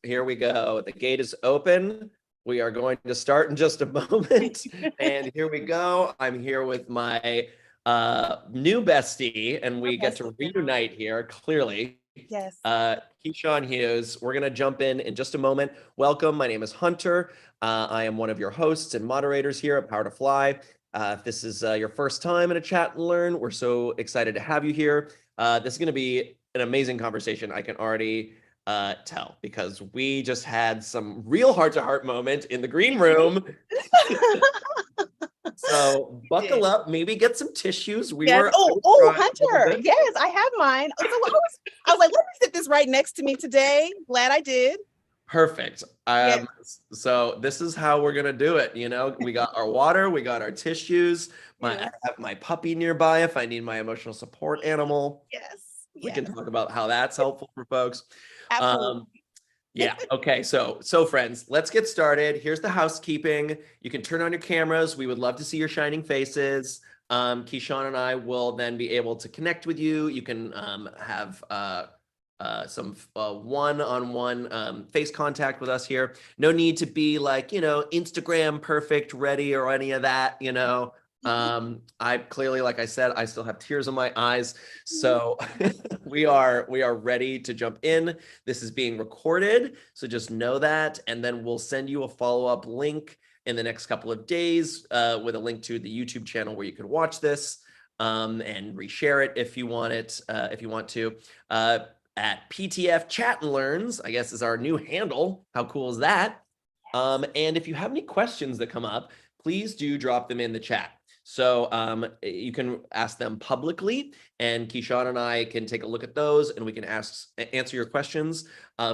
Here we go. The gate is open. We are going to start in just a moment. And here we go. I'm here with my new bestie, and we get to reunite here, clearly. Yes. Keshawn Hughes. We're going to jump in just a moment. Welcome. My name is Hunter. I am one of your hosts and moderators here at Power to Fly. If this is your first time in a chat and learn, we're so excited to have you here. This is going to be an amazing conversation. I can already tell, because we just had some real heart-to-heart moment in the green room. So buckle up, maybe get some tissues. Hunter. Yes, I have mine. So I was like, let me sit this right next to me today. Glad I did. Perfect. So this is how we're gonna do it. We got our water, we got our tissues. I have my puppy nearby if I need my emotional support animal. We can talk about how that's helpful for folks. Absolutely. Yeah. Okay. So friends, let's get started. Here's the housekeeping. You can turn on your cameras. We would love to see your shining faces. Keshawn and I will then be able to connect with you. You can have some one-on-one face contact with us here. No need to be like, Instagram perfect ready or any of that, I clearly, like I said, I still have tears in my eyes. So we are ready to jump in. This is being recorded, so just know that. And then we'll send you a follow-up link in the next couple of days with a link to the YouTube channel where you can watch this and reshare it if you want it, if you want to. At PTF Chat and Learns, I guess, is our new handle. How cool is that? And if you have any questions that come up, please do drop them in the chat. So you can ask them publicly, and Keshawn and I can take a look at those, and we can answer your questions.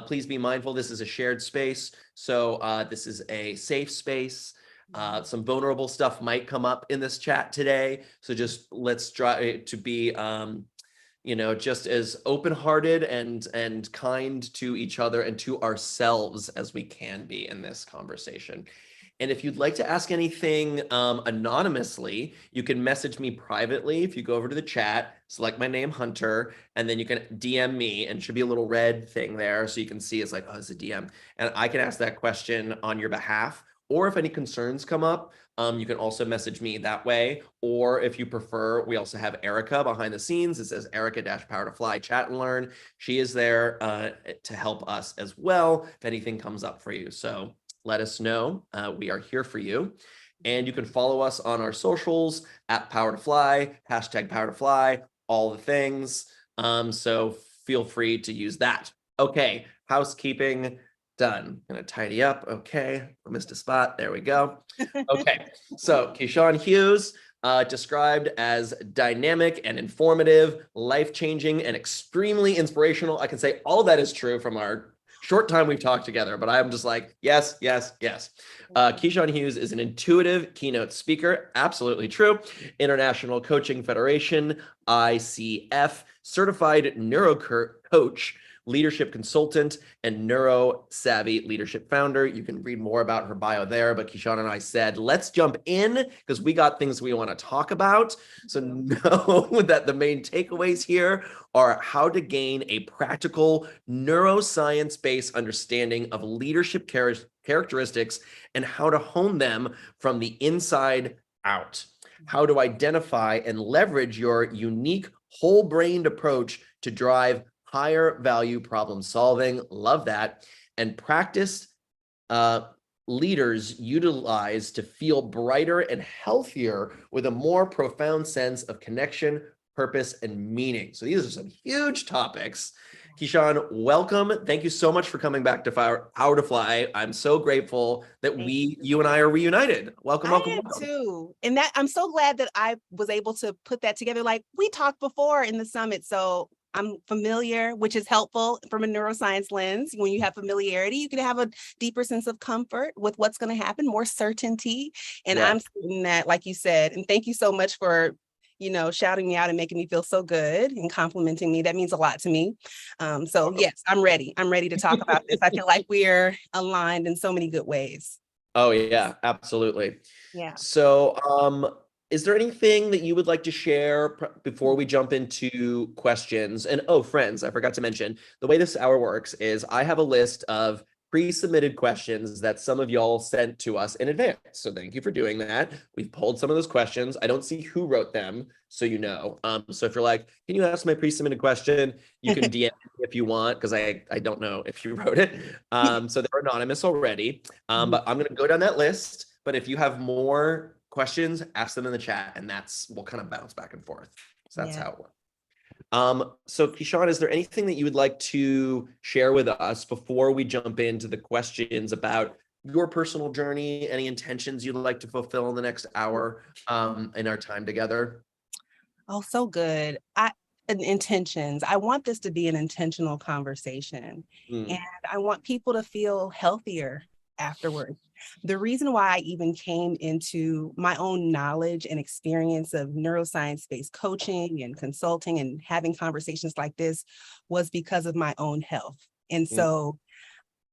Please be mindful, this is a shared space, so this is a safe space. Some vulnerable stuff might come up in this chat today, so just let's try to be just as open-hearted and kind to each other and to ourselves as we can be in this conversation. And if you'd like to ask anything anonymously, you can message me privately. If you go over to the chat, select my name, Hunter, and then you can DM me, and it should be a little red thing there so you can see it's like, oh, it's a DM. And I can ask that question on your behalf. Or if any concerns come up, you can also message me that way. Or if you prefer, we also have Erica behind the scenes. It says Erica-Power to Fly Chat and Learn. She is there to help us as well if anything comes up for you. So let us know. We are here for you. And you can follow us on our socials at Power to Fly, #Power to Fly, all the things. So feel free to use that. Okay, housekeeping done. Gonna tidy up. Okay, I missed a spot. There we go. Okay, so Keshawn Hughes, described as dynamic and informative, life-changing, and extremely inspirational. I can say all that is true from our short time we've talked together, but I'm just like, yes, yes, yes. Keshawn Hughes is an intuitive keynote speaker. Absolutely true. International Coaching Federation, ICF, certified neuro coach, leadership consultant, and neuro-savvy leadership founder. You can read more about her bio there, but Keshawn and I said, let's jump in because we got things we want to talk about. So know that the main takeaways here are how to gain a practical neuroscience-based understanding of leadership characteristics and how to hone them from the inside out. How to identify and leverage your unique whole-brained approach to drive higher value problem solving. Love that. And practice leaders utilize to feel brighter and healthier with a more profound sense of connection, purpose, and meaning. So these are some huge topics. Keshawn, welcome. Thank you so much for coming back to Power to Fly. I'm so grateful that you and I are reunited. Welcome, welcome. I am too. And that I'm so glad that I was able to put that together. Like we talked before in the summit. So I'm familiar, which is helpful from a neuroscience lens. When you have familiarity, you can have a deeper sense of comfort with what's going to happen, more certainty. And I'm seeing that, like you said, and thank you so much for, shouting me out and making me feel so good and complimenting me. That means a lot to me. So yes, I'm ready. I'm ready to talk about this. I feel like we're aligned in so many good ways. Oh yeah, absolutely. Yeah. So, is there anything that you would like to share before we jump into questions? And friends, I forgot to mention, the way this hour works is I have a list of pre-submitted questions that some of y'all sent to us in advance. So thank you for doing that. We've pulled some of those questions. I don't see who wrote them, so you know. So if you're like, can you ask my pre-submitted question? You can DM me if you want, because I don't know if you wrote it. So they're anonymous already. But I'm going to go down that list. But if you have more questions, ask them in the chat, and we'll kind of bounce back and forth. So that's how it works. So Keshawn, is there anything that you would like to share with us before we jump into the questions about your personal journey, any intentions you'd like to fulfill in the next hour in our time together? Oh, so good. Intentions. I want this to be an intentional conversation, and I want people to feel healthier afterwards. The reason why I even came into my own knowledge and experience of neuroscience-based coaching and consulting and having conversations like this was because of my own health. And so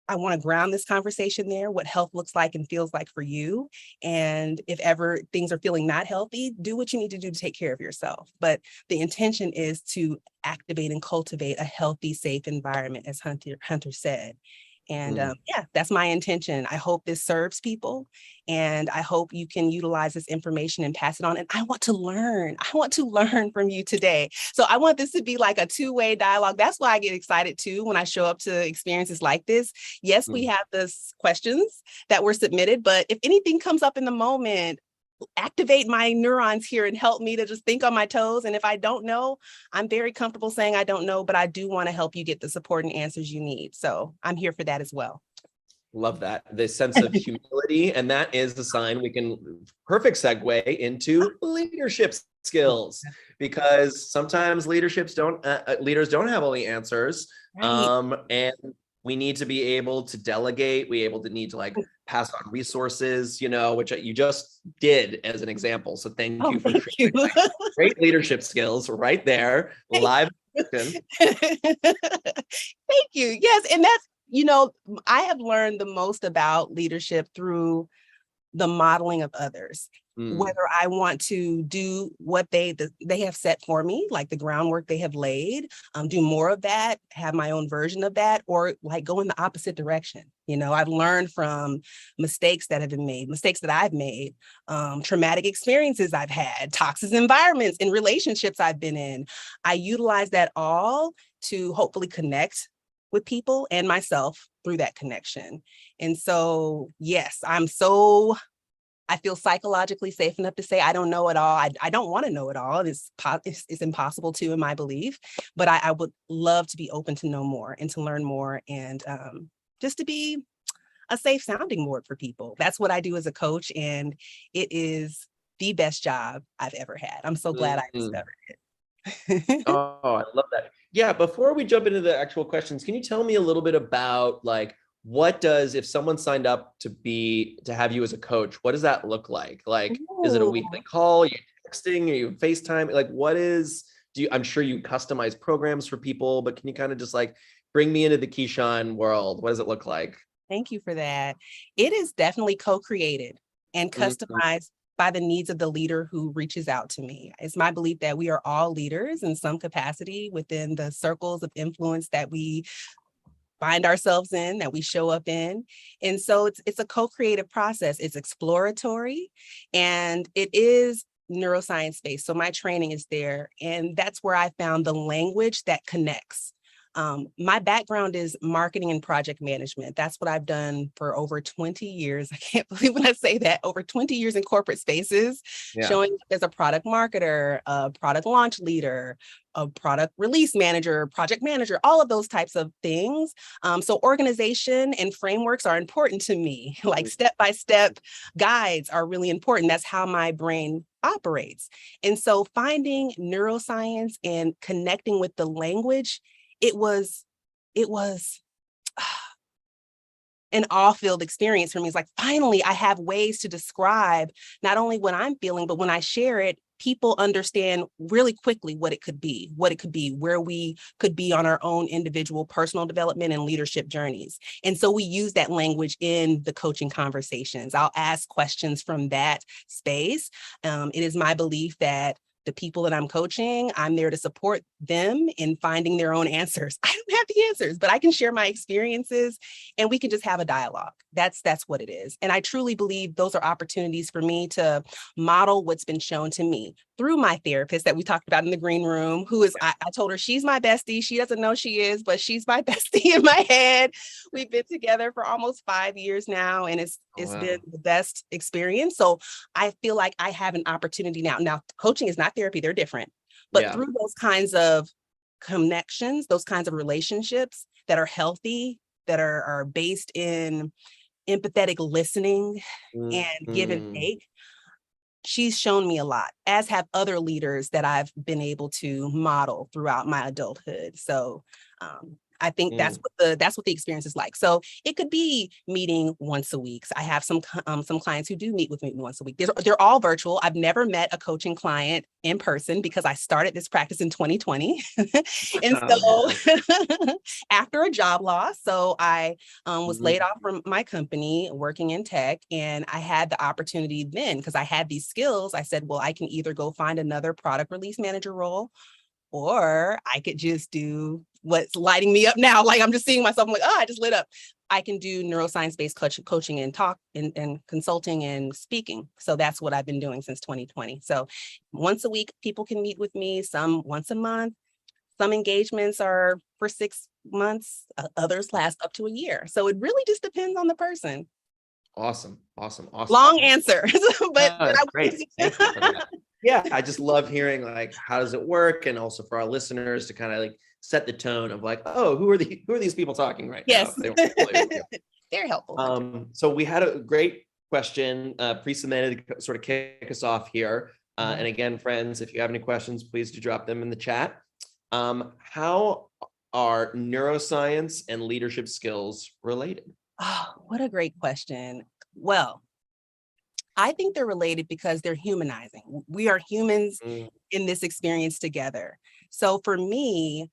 I want to ground this conversation there, what health looks like and feels like for you. And if ever things are feeling not healthy, do what you need to do to take care of yourself. But the intention is to activate and cultivate a healthy, safe environment, as Hunter said. And yeah, that's my intention. I hope this serves people, and I hope you can utilize this information and pass it on. And I want to learn. I want to learn from you today. So I want this to be like a two-way dialogue. That's why I get excited too when I show up to experiences like this. Yes, we have this questions that were submitted, but if anything comes up in the moment, activate my neurons here and help me to just think on my toes. And if I don't know, I'm very comfortable saying I don't know, but I do want to help you get the support and answers you need. So I'm here for that as well. Love that. The sense of humility. And that is the sign we can perfect segue into leadership skills, because sometimes leaders don't have all the answers. Right. And we need to be able to delegate. We need to like pass on resources, which you just did as an example. So thank you for sharing great leadership skills right there, live. Thank you. Yes. And that's, I have learned the most about leadership through the modeling of others, whether I want to do what they have set for me, like the groundwork they have laid, do more of that, have my own version of that, or like go in the opposite direction. I've learned from mistakes that have been made, mistakes that I've made, traumatic experiences I've had, toxic environments in relationships I've been in. I utilize that all to hopefully connect with people and myself through that connection. And so, yes, I feel psychologically safe enough to say I don't know it all. I don't want to know it all. It's impossible to, in my belief, but I would love to be open to know more and to learn more, and just to be a safe sounding board for people. That's what I do as a coach, and it is the best job I've ever had. I'm so glad I discovered it. Oh, I love that. Yeah, before we jump into the actual questions, can you tell me a little bit about like, if someone signed up to have you as a coach, what does that look like? Like, is it a weekly call? Are you texting? Are you FaceTime? Like, I'm sure you customize programs for people, but can you kind of just like bring me into the Keshawn world? What does it look like? Thank you for that. It is definitely co-created and customized by the needs of the leader who reaches out to me. It's my belief that we are all leaders in some capacity within the circles of influence that we find ourselves in, that we show up in. And so it's a co-creative process. It's exploratory, and it is neuroscience-based. So my training is there, and that's where I found the language that connects. My background is marketing and project management. That's what I've done for over 20 years. I can't believe when I say that, over 20 years in corporate spaces, showing up as a product marketer, a product launch leader, a product release manager, project manager, all of those types of things. So organization and frameworks are important to me, like step-by-step guides are really important. That's how my brain operates. And so finding neuroscience and connecting with the language, it was an awe-filled experience for me. It's like, finally, I have ways to describe not only what I'm feeling, but when I share it, people understand really quickly what it could be, where we could be on our own individual personal development and leadership journeys. And so we use that language in the coaching conversations. I'll ask questions from that space. It is my belief that the people that I'm coaching, I'm there to support them in finding their own answers. I don't have the answers, but I can share my experiences and we can just have a dialogue. That's what it is. And I truly believe those are opportunities for me to model what's been shown to me through my therapist that we talked about in the green room, who is, I told her she's my bestie. She doesn't know she is, but she's my bestie in my head. We've been together for almost 5 years now, and it's been the best experience. So I feel like I have an opportunity now. Now, coaching is not therapy, they're different. But through those kinds of connections, those kinds of relationships that are healthy, that are based in empathetic listening and give and take, she's shown me a lot, as have other leaders that I've been able to model throughout my adulthood. So I think that's what the experience is like. So it could be meeting once a week. So I have some clients who do meet with me once a week. They're all virtual. I've never met a coaching client in person because I started this practice in 2020. And so after a job loss, so I was laid off from my company working in tech, and I had the opportunity then, because I had these skills, I said, well, I can either go find another product release manager role, or I could just do what's lighting me up now. Like I'm just seeing myself, I'm like, oh, I just lit up. I can do neuroscience-based coaching and talk and consulting and speaking. So that's what I've been doing since 2020. So once a week, people can meet with me, some once a month. Some engagements are for 6 months, others last up to a year. So it really just depends on the person. Awesome. Long answer, but that's great. Thank you for that. Yeah, I just love hearing like, how does it work? And also for our listeners to kind of like set the tone of like, oh, who are these people talking right now? Yes. They're helpful. So we had a great question pre-submitted to sort of kick us off here. And again, friends, if you have any questions, please do drop them in the chat. How are neuroscience and leadership skills related? Oh, what a great question. Well, I think they're related because they're humanizing. We are humans in this experience together. So for me,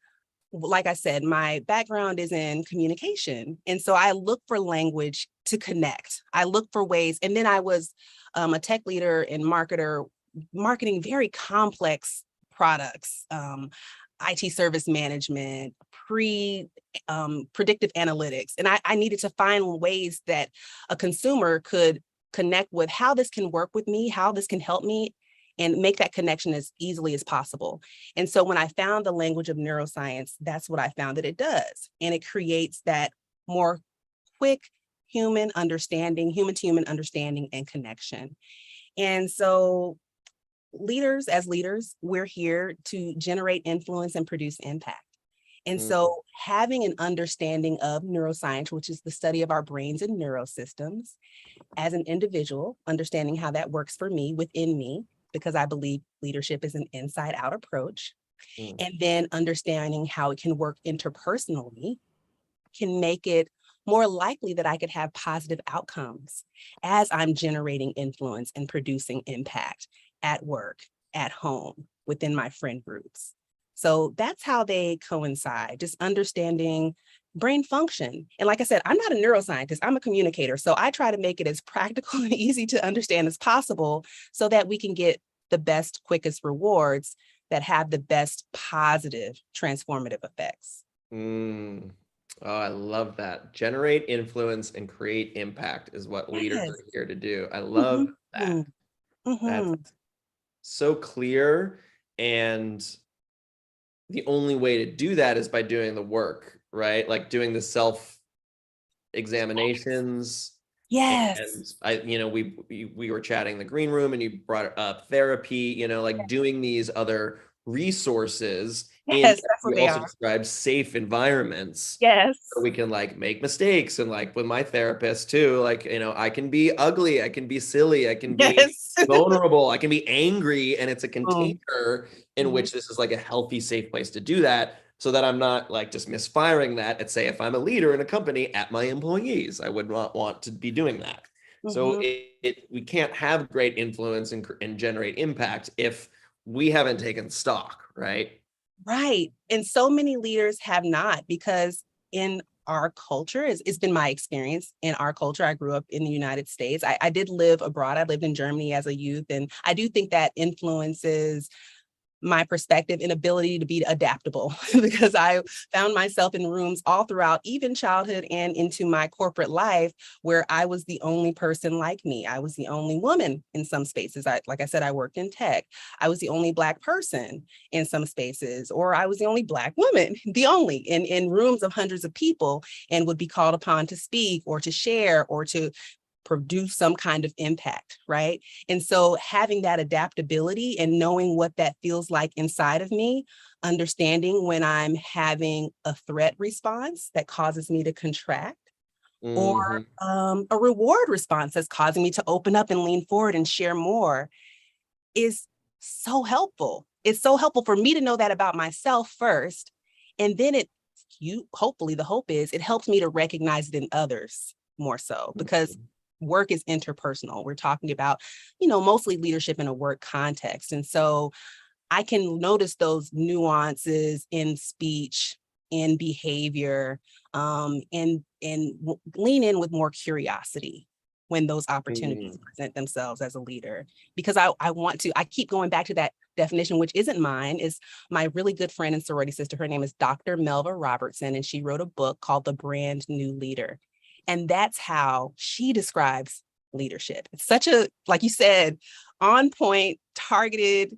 like I said, my background is in communication. And so I look for language to connect. I look for ways. And then I was a tech leader and marketer, marketing very complex products, IT service management, predictive analytics. And I needed to find ways that a consumer could connect with how this can work with me, how this can help me, and make that connection as easily as possible. And so when I found the language of neuroscience, that's what I found that it does. And it creates that more quick human to human understanding and connection. And so as leaders, we're here to generate influence and produce impact. And so having an understanding of neuroscience, which is the study of our brains and neurosystems, as an individual, understanding how that works for me within me, because I believe leadership is an inside out approach, and then understanding how it can work interpersonally can make it more likely that I could have positive outcomes as I'm generating influence and producing impact at work, at home, within my friend groups. So that's how they coincide, just understanding brain function. And like I said, I'm not a neuroscientist, I'm a communicator. So I try to make it as practical and easy to understand as possible so that we can get the best, quickest rewards that have the best positive transformative effects. Oh, I love that. Generate influence and create impact is what leaders are here to do. I love that. That's so clear. And the only way to do that is by doing the work, right? Like doing the self examinations. Yes. And we were chatting in the green room and you brought up therapy, like doing these other resources. Yes, And that's what you they also are. describe safe environments. Yes. So we can like make mistakes. And like with my therapist too, like, I can be ugly, I can be silly, I can be vulnerable, I can be angry. And it's a container in which this is like a healthy, safe place to do that. So that I'm not like just misfiring that at, say, if I'm a leader in a company, at my employees. I would not want to be doing that. So we can't have great influence and generate impact if we haven't taken stock, right? Right. And so many leaders have not, because in our culture, it's been my experience in our culture. I grew up in the United States. I did live abroad. I lived in Germany as a youth. And I do think that influences my perspective and ability to be adaptable because I found myself in rooms all throughout, even childhood and into my corporate life, where I was the only person like me. I was the only woman in some spaces. Like I said, I worked in tech. I was the only Black person in some spaces, or I was the only Black woman, the only in rooms of hundreds of people, and would be called upon to speak or to share or to produce some kind of impact, right? And so having that adaptability and knowing what that feels like inside of me, understanding when I'm having a threat response that causes me to contract, or a reward response that's causing me to open up and lean forward and share more, is so helpful. It's so helpful for me to know that about myself first. And then hopefully the hope is it helps me to recognize it in others more so, because work is interpersonal. We're talking about, mostly leadership in a work context. And so I can notice those nuances in speech, in behavior, and lean in with more curiosity when those opportunities present themselves as a leader. Because I keep going back to that definition, which isn't mine, is my really good friend and sorority sister. Her name is Dr. Melva Robertson, and she wrote a book called The Brand New Leader. And that's how she describes leadership. It's such a, like you said, on point, targeted,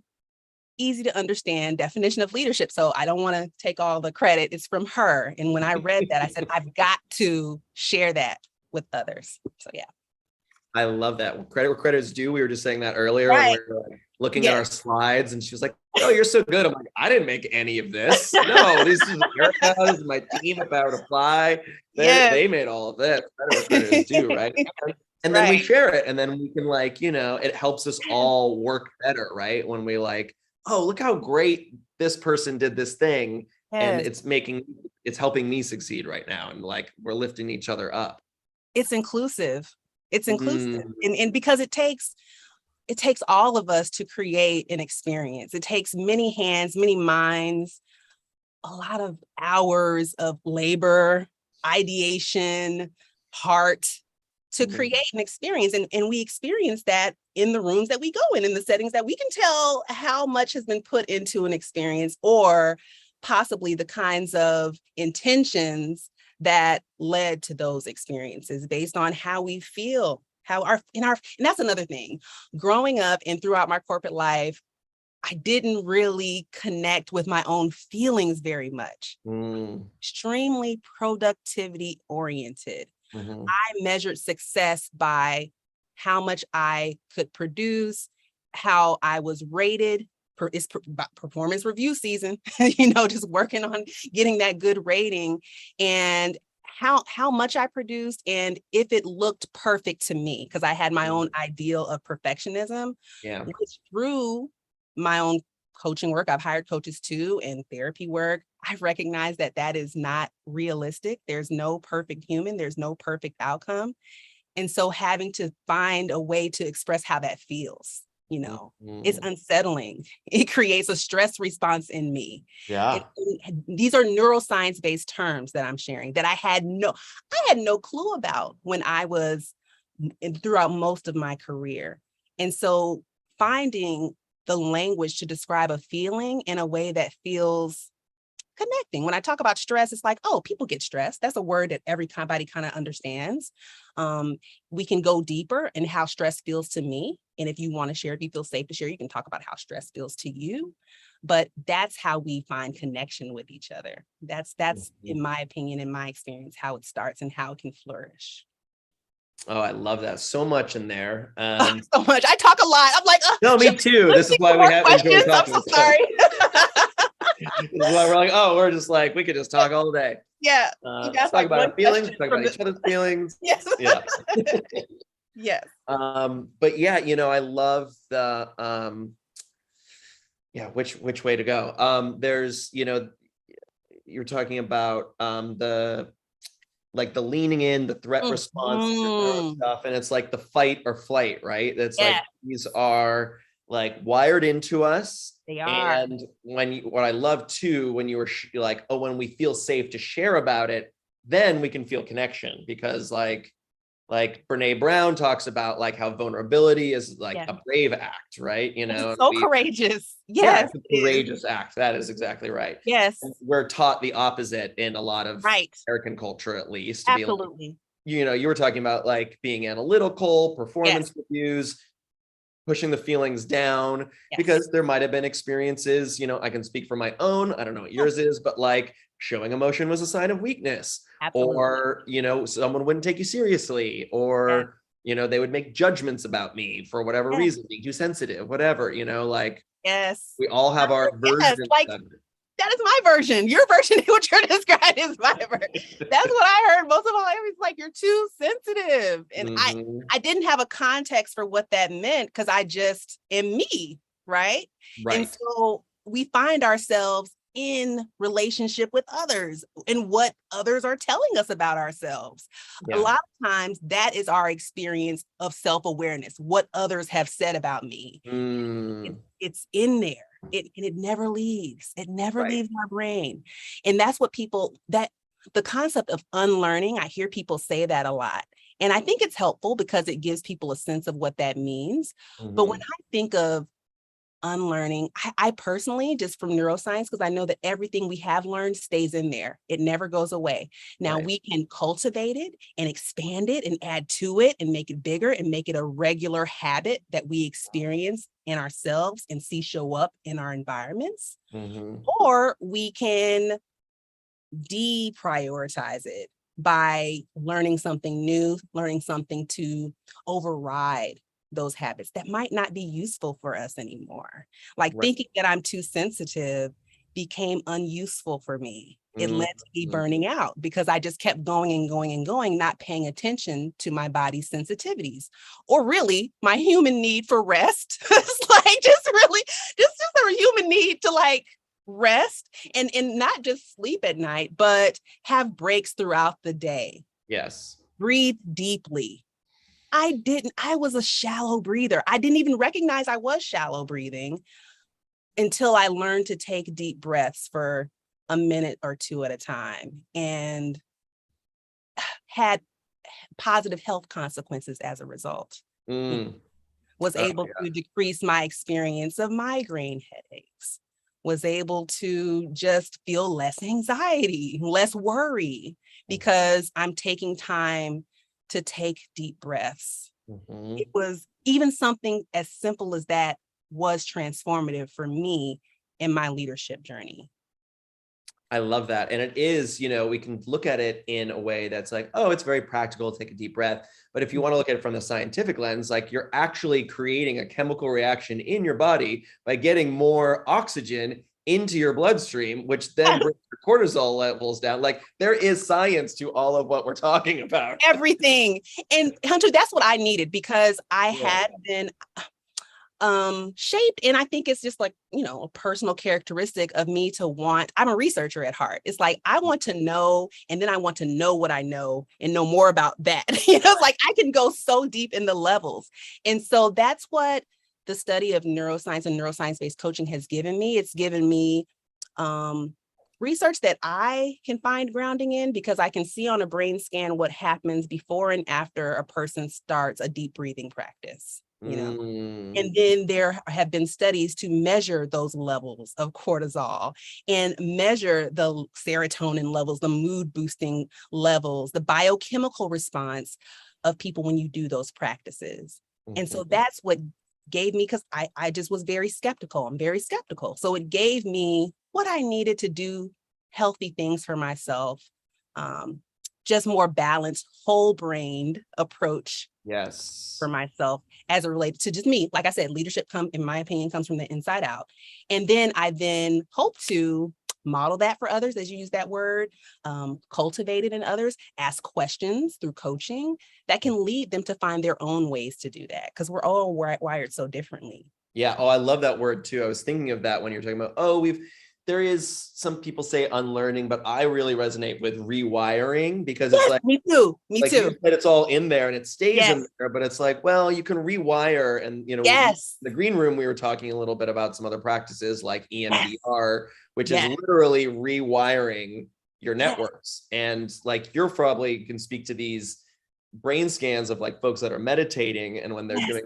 easy to understand definition of leadership. So I don't want to take all the credit. It's from her. And when I read that, I said, I've got to share that with others. So yeah. I love that. Credit where credit is due. We were just saying that earlier when we were looking at our slides, and she was like, "Oh, you're so good." I'm like, "I didn't make any of this. No, this is Erica, this is my team at Power Apply. They made all of this. Credit where credit is due, right?" And then we share it, and then we can it helps us all work better, right? When we oh, look how great this person did this thing, and it's helping me succeed right now, and we're lifting each other up. It's inclusive. It's inclusive. And because it takes all of us to create an experience. It takes many hands, many minds, a lot of hours of labor, ideation, heart to create an experience. And we experience that in the rooms that we go in the settings that we can tell how much has been put into an experience, or possibly the kinds of intentions that led to those experiences based on how we feel, and that's another thing. Growing up and throughout my corporate life, I didn't really connect with my own feelings very much. Extremely productivity oriented. I measured success by how much I could produce, how I was rated. It's performance review season, just working on getting that good rating, and how much I produced, and if it looked perfect to me, because I had my own ideal of perfectionism. Which through my own coaching work, I've hired coaches too, and therapy work, I've recognized that is not realistic. There's no perfect human. There's no perfect outcome. And so having to find a way to express how that feels, it's unsettling. It creates a stress response in me. These are neuroscience-based terms that I'm sharing that I had no clue about when I was throughout most of my career. And so finding the language to describe a feeling in a way that feels connecting. When I talk about stress, it's like, oh, people get stressed. That's a word that everybody kind of understands. We can go deeper in how stress feels to me. And if you want to share, if you feel safe to share, you can talk about how stress feels to you. But that's how we find connection with each other. That's in my opinion, in my experience, how it starts and how it can flourish. Oh, I love that. So much in there. So much. I talk a lot. I'm like, no, me too. This is why we have questions. I'm so sorry. This is why we're we're just we could just talk all day. Yeah. Talk about our feelings, talk about each other's feelings. Yes. Yeah. Yes. But yeah, I love the which way to go. There's, you're talking about the leaning in, the threat response stuff, and it's the fight or flight, right? That's these are wired into us. They are. And what I love too, when you were when we feel safe to share about it, then we can feel connection, because like Brene Brown talks about like how vulnerability is like Yeah. a brave act, right? It's so courageous. Yeah, Yes. it's a courageous act. That is exactly right. Yes. We're taught the opposite in a lot of Right. American culture, at least, to be like, Absolutely. you were talking about like being analytical, Yes. performance reviews, pushing the feelings down, Yes. because there might have been experiences, I can speak for my own, I don't know what yours is, but like showing emotion was a sign of weakness, Absolutely. or, someone wouldn't take you seriously, Yes. or, they would make judgments about me for whatever Yes. reason, being too sensitive, whatever, like Yes. we all have our Yes. versions Like, of it. that is my version. Your version, what you're describing, is my version. That's what I heard most of all. Everybody's like, you're too sensitive. And I didn't have a context for what that meant because I just am me, right? And Right. so we find ourselves in relationship with others and what others are telling us about ourselves. A Yeah. lot of times that is our experience of self-awareness, what others have said about me. It's in there. And it never leaves. It never Right. leaves our brain. And that's what the concept of unlearning, I hear people say that a lot. And I think it's helpful because it gives people a sense of what that means. But when I think of unlearning, I personally, just from neuroscience, because I know that everything we have learned stays in there. It never goes away. Now Right. we can cultivate it and expand it and add to it and make it bigger and make it a regular habit that we experience in ourselves and see show up in our environments. Or we can deprioritize it by learning something new, learning something to override those habits that might not be useful for us anymore. Like Right. thinking that I'm too sensitive became unuseful for me. It led to me burning out because I just kept going and going and going, not paying attention to my body's sensitivities or really my human need for rest. It's like just a human need to like rest and not just sleep at night, but have breaks throughout the day. Yes. Breathe deeply. I was a shallow breather. I didn't even recognize I was shallow breathing until I learned to take deep breaths for a minute or two at a time and had positive health consequences as a result. Was able to decrease my experience of migraine headaches, was able to just feel less anxiety, less worry, because I'm taking time to take deep breaths. It was even something as simple as that was transformative for me in my leadership journey. I love that. And it is, we can look at it in a way that's like, oh, it's very practical, take a deep breath. But if you want to look at it from the scientific lens, like you're actually creating a chemical reaction in your body by getting more oxygen into your bloodstream, which then brings your cortisol levels down. Like there is science to all of what we're talking about. Everything. And Hunter, that's what I needed because I had been shaped. And I think it's just like, a personal characteristic of me I'm a researcher at heart. It's like, I want to know, and then I want to know what I know and know more about that. It's like, I can go so deep in the levels. And so that's what the study of neuroscience and neuroscience-based coaching has given me. It's given me research that I can find grounding in because I can see on a brain scan what happens before and after a person starts a deep breathing practice. And then there have been studies to measure those levels of cortisol and measure the serotonin levels, the mood boosting levels, the biochemical response of people when you do those practices. And so that's what gave me, because I just was very skeptical. I'm very skeptical. So it gave me what I needed to do healthy things for myself, just more balanced, whole-brained approach for myself as it relates to just me. Like I said, leadership, in my opinion, comes from the inside out. And then I hope to model that for others, as you use that word, cultivate it in others, ask questions through coaching that can lead them to find their own ways to do that, because we're all wired so differently. Yeah. Oh, I love that word too. I was thinking of that when you're talking about, there is, some people say unlearning, but I really resonate with rewiring because it's like, me too. You said, it's all in there and it stays in there, but it's like, well, you can rewire. And, the green room, we were talking a little bit about some other practices like EMDR, which is literally rewiring your networks. And like, you're probably can speak to these brain scans of like folks that are meditating, and when they're Yes. doing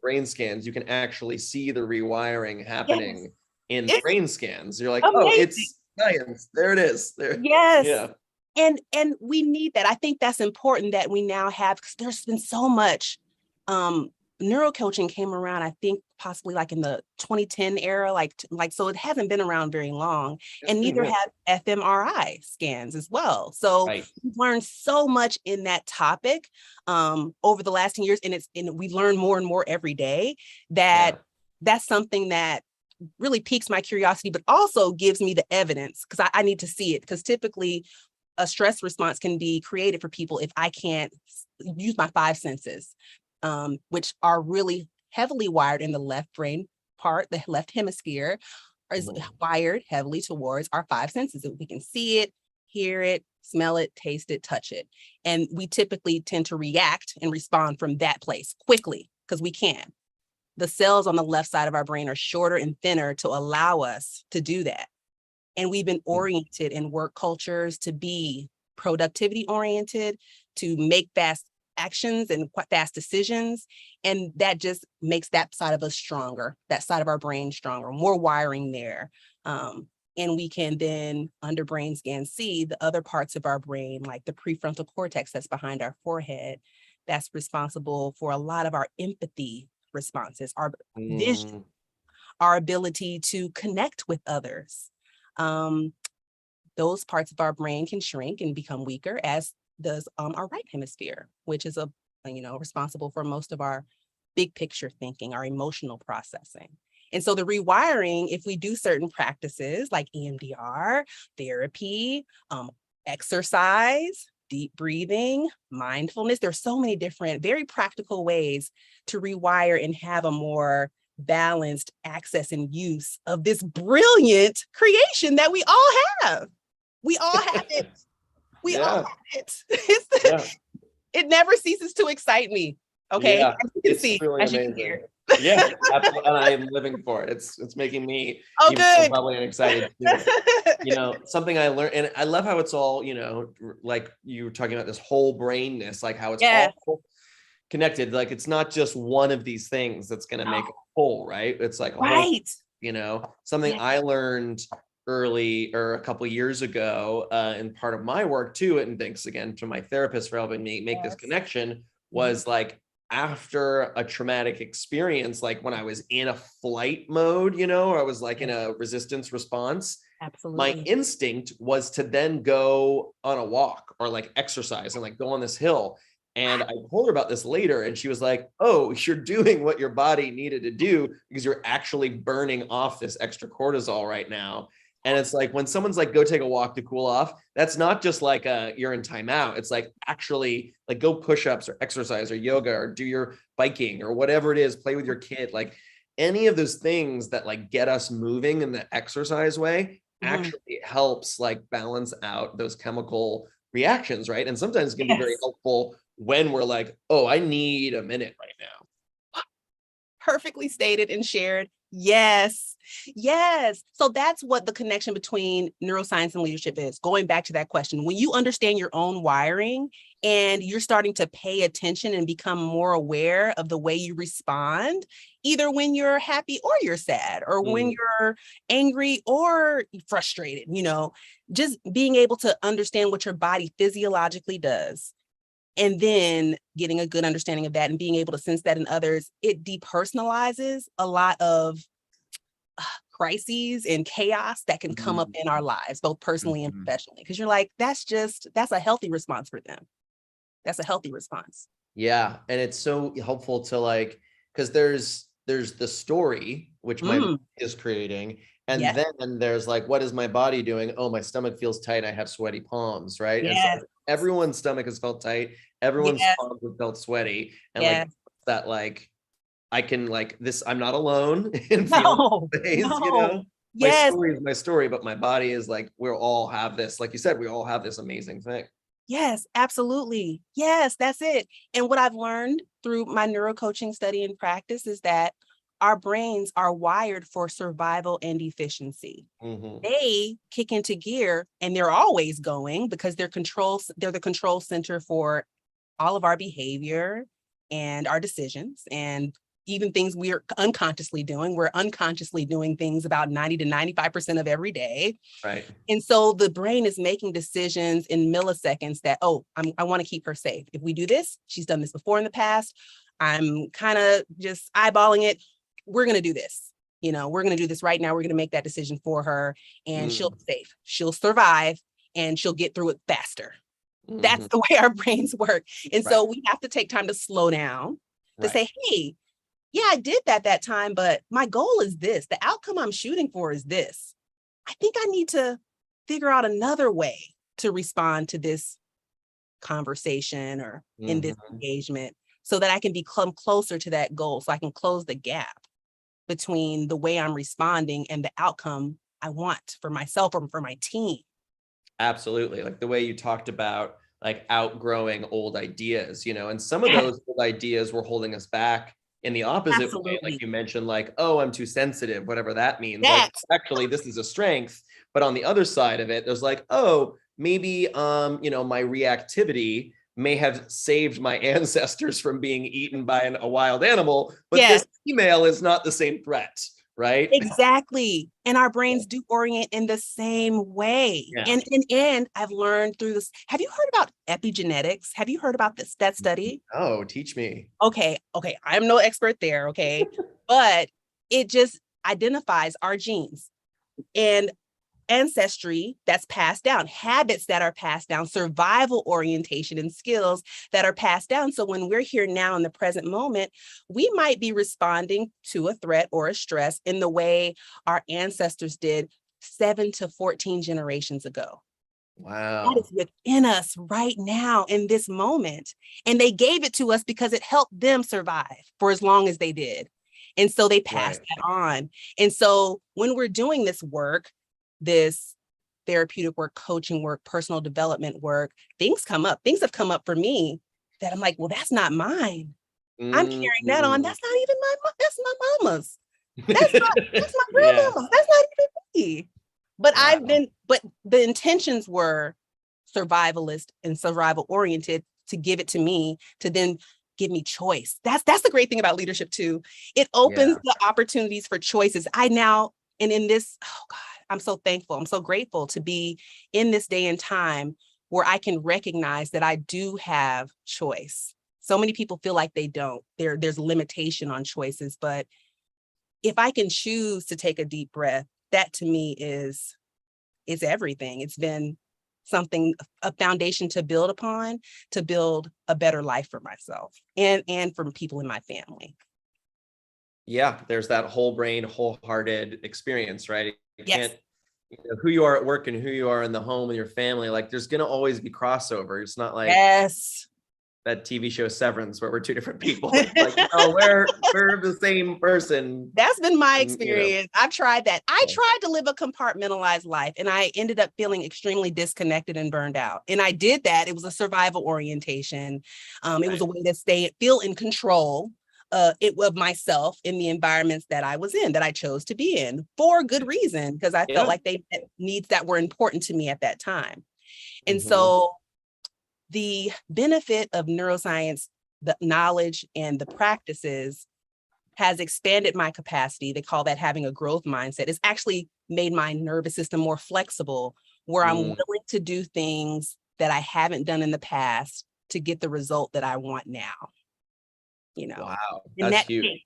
brain scans, you can actually see the rewiring happening Yes. in It's brain scans. You're like, oh, amazing. it's science. There it is. There. Yes. Yeah. And we need that. I think that's important that we now have, because there's been so much neurocoaching came around, I think possibly like in the 2010 era, like so it hasn't been around very long, It's and pretty neither new. have fMRI scans as well. So Right. we've learned so much in that topic over the last 10 years, and we learn more and more every day, that Yeah. that's something that really piques my curiosity, but also gives me the evidence, because I need to see it, because typically a stress response can be created for people if I can't use my five senses, which are really heavily wired in the left brain part. The left hemisphere is wired heavily towards our five senses. We can see it, hear it, smell it, taste it, touch it. And we typically tend to react and respond from that place quickly because we can. The cells on the left side of our brain are shorter and thinner to allow us to do that. And we've been oriented in work cultures to be productivity oriented, to make fast actions and fast decisions. And that just makes that side of us stronger, that side of our brain stronger, more wiring there. And we can then, under brain scans, see the other parts of our brain, like the prefrontal cortex that's behind our forehead, that's responsible for a lot of our empathy responses, our vision, our ability to connect with others. Those parts of our brain can shrink and become weaker, as does our right hemisphere, which is responsible for most of our big picture thinking, our emotional processing. And so the rewiring, if we do certain practices like EMDR, therapy, exercise, deep breathing, mindfulness, there's so many different, very practical ways to rewire and have a more balanced access and use of this brilliant creation that we all have. We all have it. We all have it. It never ceases to excite me. Okay, Yeah, as you can it's see, really as you amazing. can hear. Yeah, absolutely. And I am living for it. It's making me even good. more bubbly and excited too. Something I learned, and I love how it's all, like you were talking about this whole brainness, like how it's all connected. Like it's not just one of these things that's going to make a whole, right? It's like a whole, something I learned early or a couple of years ago, and part of my work too, and thanks again to my therapist for helping me make this connection, was like, after a traumatic experience, like when I was in a flight mode, or I was like in a resistance response, my instinct was to then go on a walk or like exercise and like go on this hill. And I told her about this later, and she was like, oh, you're doing what your body needed to do because you're actually burning off this extra cortisol right now. And it's like, when someone's like, go take a walk to cool off, that's not just like you're in timeout. It's like, actually like go push-ups or exercise or yoga or do your biking or whatever it is, play with your kid. Like any of those things that like get us moving in the exercise way actually helps like balance out those chemical reactions, right? And sometimes it can be very helpful when we're like, oh, I need a minute right now. Perfectly stated and shared. Yes. So that's what the connection between neuroscience and leadership is. Going back to that question, when you understand your own wiring and you're starting to pay attention and become more aware of the way you respond, either when you're happy or you're sad, or when you're angry or frustrated, just being able to understand what your body physiologically does, and then getting a good understanding of that and being able to sense that in others, it depersonalizes a lot of crises and chaos that can come up in our lives, both personally and professionally. Because you're like, that's a healthy response for them. That's a healthy response. Yeah. And it's so helpful to like, because there's the story, which my body is creating. And then there's like, what is my body doing? Oh, my stomach feels tight. I have sweaty palms, right? And so everyone's stomach has felt tight. Everyone's palms have felt sweaty. And like that, like, I can like this, I'm not alone in feeling phase, My story is my story, but my body is like, we all have this, like you said, we all have this amazing thing. Yes, absolutely. Yes, that's it. And what I've learned through my neurocoaching study and practice is that our brains are wired for survival and efficiency. They kick into gear, and they're always going because they're the control center for all of our behavior and our decisions and even things we're unconsciously doing. We're unconsciously doing things about 90 to 95% of every day. Right. And so the brain is making decisions in milliseconds that, oh, I want to keep her safe. If we do this, she's done this before in the past. I'm kind of just eyeballing it. We're going to do this. You know, we're going to do this right now. We're going to make that decision for her and she'll be safe. She'll survive and she'll get through it faster. That's the way our brains work. And so we have to take time to slow down to say, hey, yeah, I did that time, but my goal is this. The outcome I'm shooting for is this. I think I need to figure out another way to respond to this conversation or in this engagement so that I can become closer to that goal, so I can close the gap between the way I'm responding and the outcome I want for myself or for my team. Absolutely. Like the way you talked about like outgrowing old ideas, you know, and some of those old ideas were holding us back in the opposite way. Like you mentioned, like, oh, I'm too sensitive, whatever that means. Like, actually, this is a strength. But on the other side of it, there's like, oh, maybe, you know, my reactivity may have saved my ancestors from being eaten by a wild animal, but this email is not the same threat. Right? Exactly. And our brains do orient in the same way. And I've learned through this. Have you heard about epigenetics? Have you heard about that study? Oh, teach me. Okay. I'm no expert there. Okay. But it just identifies our genes and ancestry that's passed down, habits that are passed down, survival orientation and skills that are passed down. So when we're here now in the present moment, we might be responding to a threat or a stress in the way our ancestors did 7 to 14 generations ago. Wow. That is within us right now in this moment. And they gave it to us because it helped them survive for as long as they did. And so they passed that on. And so when we're doing this work, this therapeutic work, coaching work, personal development work, things come up. Things have come up for me that I'm like, well, that's not mine. I'm carrying that on. That's not even that's my mama's. That's my grandmama's. That's not even me. But but the intentions were survivalist and survival oriented to give it to me, to then give me choice. That's the great thing about leadership too. It opens the opportunities for choices. And in this, oh God, I'm so thankful. I'm so grateful to be in this day and time where I can recognize that I do have choice. So many people feel like they don't. There's limitation on choices, but if I can choose to take a deep breath, that to me is everything. It's been something, a foundation to build upon, to build a better life for myself and for people in my family. Yeah, there's that whole brain, wholehearted experience, right? You can't, you know, who you are at work and who you are in the home with your family, like there's going to always be crossover. It's not like that TV show Severance where we're two different people. Like, oh, we're the same person. That's been my experience. I've tried that. I tried to live a compartmentalized life and I ended up feeling extremely disconnected and burned out. And I did that. It was a survival orientation. It was a way to feel in control of myself in the environments that I was in, that I chose to be in for good reason, because I felt like they met needs that were important to me at that time. And so the benefit of neuroscience, the knowledge and the practices has expanded my capacity. They call that having a growth mindset. It's actually made my nervous system more flexible, where I'm willing to do things that I haven't done in the past to get the result that I want now. You know, wow, that's huge.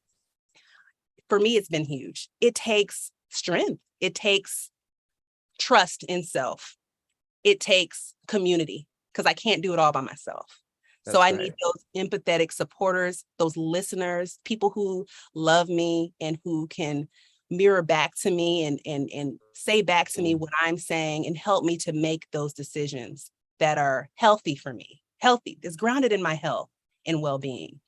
For me, it's been huge. It takes strength. It takes trust in self. It takes community, because I can't do it all by myself. So I need those empathetic supporters, those listeners, people who love me and who can mirror back to me and say back to me what I'm saying and help me to make those decisions that are healthy for me. Healthy, is grounded in my health and well-being.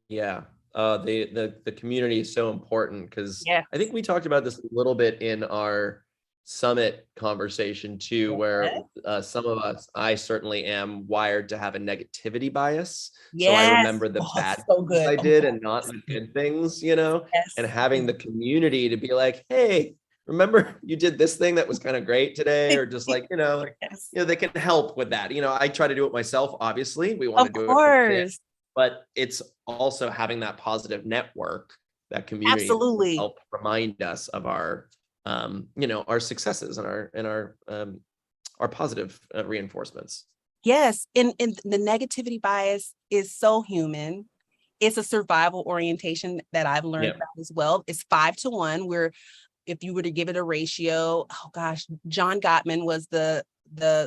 Yeah. The community is so important, because I think we talked about this a little bit in our summit conversation too, where some of us, I certainly am wired to have a negativity bias. So I remember the bad things I did and not the good things, you know, and having the community to be like, hey, remember you did this thing that was kind of great today, or just like, Yes. they can help with that. I try to do it myself. Obviously, we want Of to do it for kids, course. but it's also having that positive network, that community that can Absolutely. help remind us of our, our successes and our positive reinforcements. Yes. And the negativity bias is so human. It's a survival orientation that I've learned Yeah. about as well. It's 5-1, where if you were to give it a ratio, oh gosh, John Gottman was the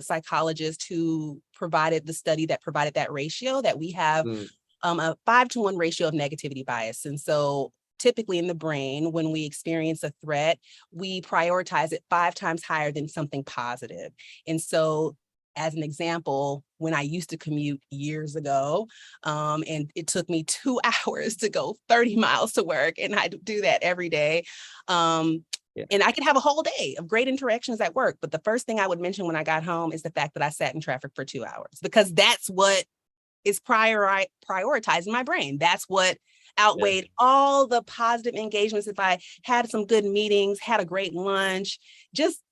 psychologist who provided the study that provided that ratio, that we have Mm. a 5-1 ratio of negativity bias. And so typically in the brain, when we experience a threat, we prioritize it 5 times higher than something positive. And so as an example, when I used to commute years ago, and it took me 2 hours to go 30 miles to work, and I do that every day. Yeah. And I could have a whole day of great interactions at work. But the first thing I would mention when I got home is the fact that I sat in traffic for 2 hours, because that's what is prioritizing my brain. That's what outweighed all the positive engagements. If I had some good meetings, had a great lunch, just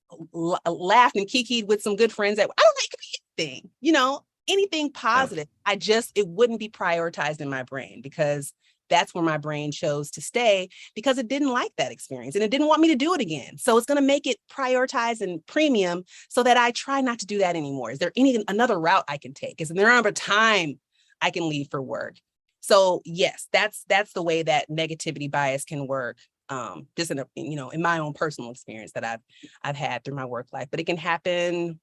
laughed and kikied with some good friends, that I don't know, it could be anything, anything positive. It wouldn't be prioritized in my brain, because that's where my brain chose to stay, because it didn't like that experience and it didn't want me to do it again. So it's going to make it prioritize and premium, so that I try not to do that anymore. Is there another route I can take? Is there another time I can leave for work? So yes, that's the way that negativity bias can work. Just in my own personal experience that I've had through my work life. But it can happen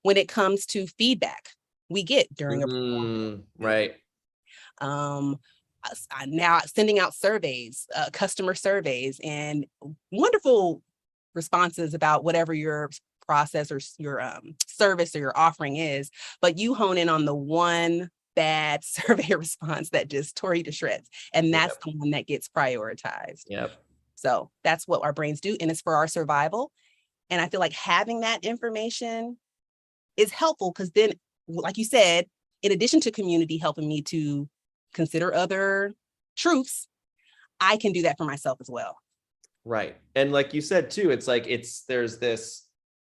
when it comes to feedback we get during a performance. Right. Now sending out surveys, customer surveys, and wonderful responses about whatever your process or your service or your offering is, but you hone in on the one bad survey response that just tore you to shreds, and that's the one that gets prioritized. Yep. So that's what our brains do, and it's for our survival. And I feel like having that information is helpful, because then, like you said, in addition to community helping me to consider other truths, I can do that for myself as well. Right. And like you said too, it's like there's this